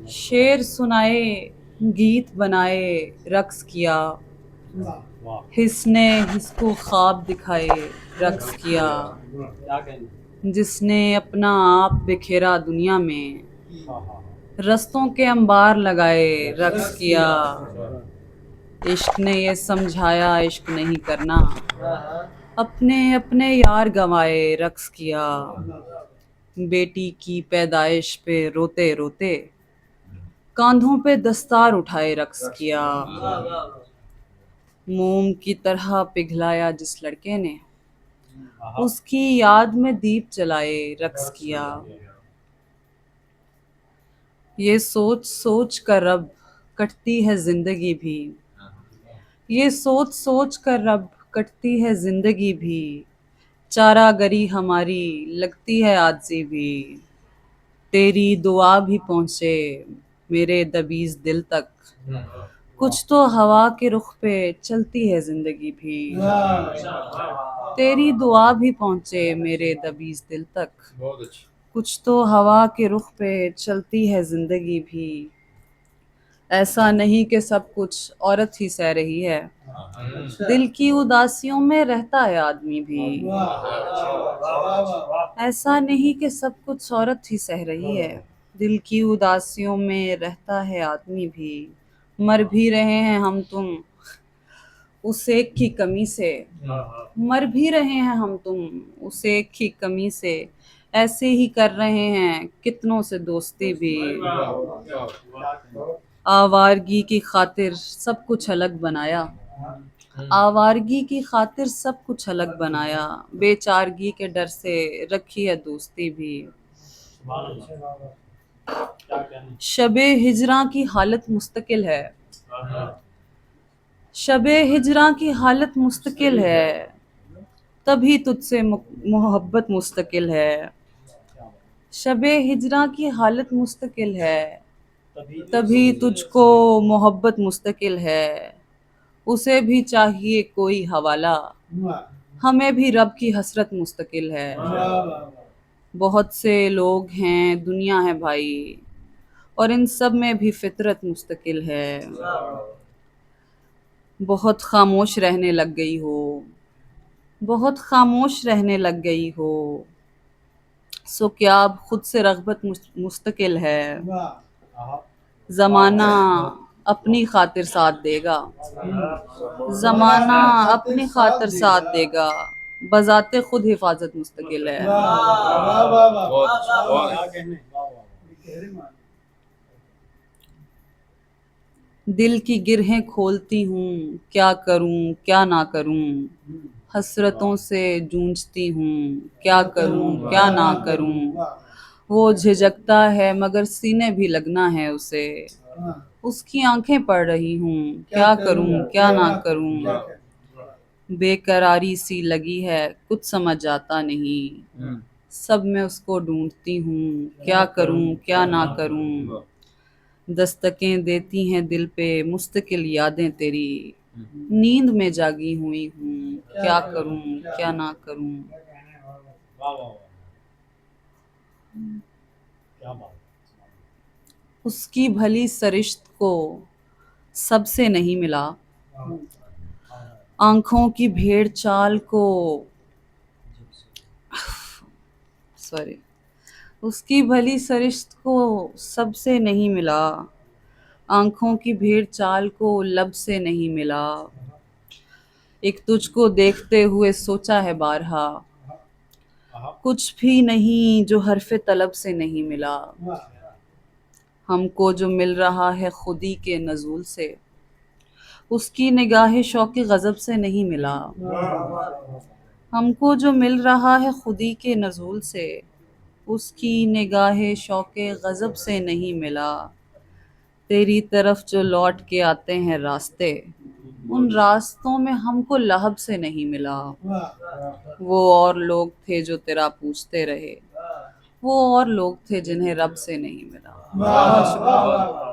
शेर सुनाए, गीत बनाए, रक्स किया। वाह। हिस्ने हिसको ख्वाब दिखाए, रक्स किया। क्या कहना। जिसने अपना आप बिखेरा दुनिया में, हाँ हाँ रस्तों के अंबार लगाए, रक्स किया। हाँ। इश्क ने ये समझाया इश्क नहीं करना, अपने अपने यार गंवाए, रक्स किया। बेटी की पैदाइश पे रोते रोते, कांधों पे दस्तार उठाए, रक्स किया। मोम की तरह पिघलाया जिस लड़के ने, हाँ। उसकी याद में दीप जलाए, रक्स किया। ये सोच सोच कर अब कटती है जिंदगी भी, ये सोच सोच कर अब कटती है जिंदगी भी। चारागरी हमारी लगती है आजी भी, तेरी दुआ भी पहुंचे मेरे दबीज दिल तक। कुछ तो हवा के रुख पे चलती है जिंदगी भी, तेरी दुआ भी पहुंचे मेरे दबीज दिल तक। बहुत अच्छी। कुछ तो हवा के रुख पे चलती है जिंदगी भी। ऐसा नहीं कि सब कुछ औरत ही सह रही है, दिल की उदासियों में रहता है आदमी भी। ऐसा नहीं कि सब कुछ औरत ही सह रही है, दिल की उदासियों में रहता है आदमी भी। मर भी रहे हैं हम तुम उस एक की कमी से, मर भी रहे हैं हम तुम उस एक की कमी से। ऐसे ही कर रहे हैं कितनों से दोस्ती भी। आवारगी की खातिर सब कुछ अलग बनाया, आवारगी की खातिर सब कुछ अलग बनाया। बेचारगी के डर से रखी है दोस्ती भी। क्या कहना। शबे हिजरा की हालत मुस्तकिल है, शबे हिजरा की हालत मुस्तकिल है। तभी तुझसे मोहब्बत मुस्तकिल है। शबे हिजरा की हालत मुस्तकिल है, तभी तुझको मोहब्बत मुस्तकिल है। उसे भी चाहिए कोई हवाला, हमें भी रब की हसरत मुस्तकिल है। बहुत से लोग हैं दुनिया है भाई, और इन सब में भी फितरत मुस्तकिल है। बहुत खामोश रहने लग गई हो, बहुत खामोश रहने लग गई हो। सो क्या अब खुद से रग़बत मुस्तकिल है। जमाना अपनी खातिर साथ देगा, जमाना अपनी खातिर साथ देगा। बजाते खुद हिफाजत मुस्तकिल है। क्या कहने। दिल की गिरहें खोलती हूँ, क्या करूँ क्या ना करूँ। हसरतों से जूझती हूँ, क्या करूँ क्या ना करूँ। वो झिझकता है मगर सीने भी लगना है उसे, उसकी आंखें पढ़ रही हूँ, क्या करूँ क्या ना करूँ। बेकरारी सी लगी है कुछ समझ आता नहीं, सब मैं उसको ढूंढती हूँ, क्या करूँ क्या ना करूँ। दस्तकें देती हैं दिल पे मुस्तकिल यादें तेरी, नींद में जागी हुई हूँ, क्या करूँ क्या ना करूँ। वाह वाह वाह। क्या बात। उसकी भली सरिश्त को सबसे नहीं मिला, आंखों की भेड़ चाल को, सॉरी, उसकी भली सरिश्त को सबसे नहीं मिला, आंखों की भेड़ चाल को लब से नहीं मिला। एक तुझको देखते हुए सोचा है बारहा, कुछ भी नहीं जो हरफे तलब से नहीं मिला। हमको जो मिल रहा है खुदी के नजूल से, उसकी निगाह शौक़ गज़ब से नहीं मिला। हमको जो मिल रहा है खुदी के नजूल से, उसकी निगाह शौक़ गज़ब से नहीं मिला। तेरी तरफ जो लौट के आते हैं रास्ते, उन रास्तों में हमको लहब से नहीं मिला। वो और लोग थे जो तेरा पूछते रहे, वो और लोग थे जिन्हें रब से नहीं मिला। बहुत शुक्रिया।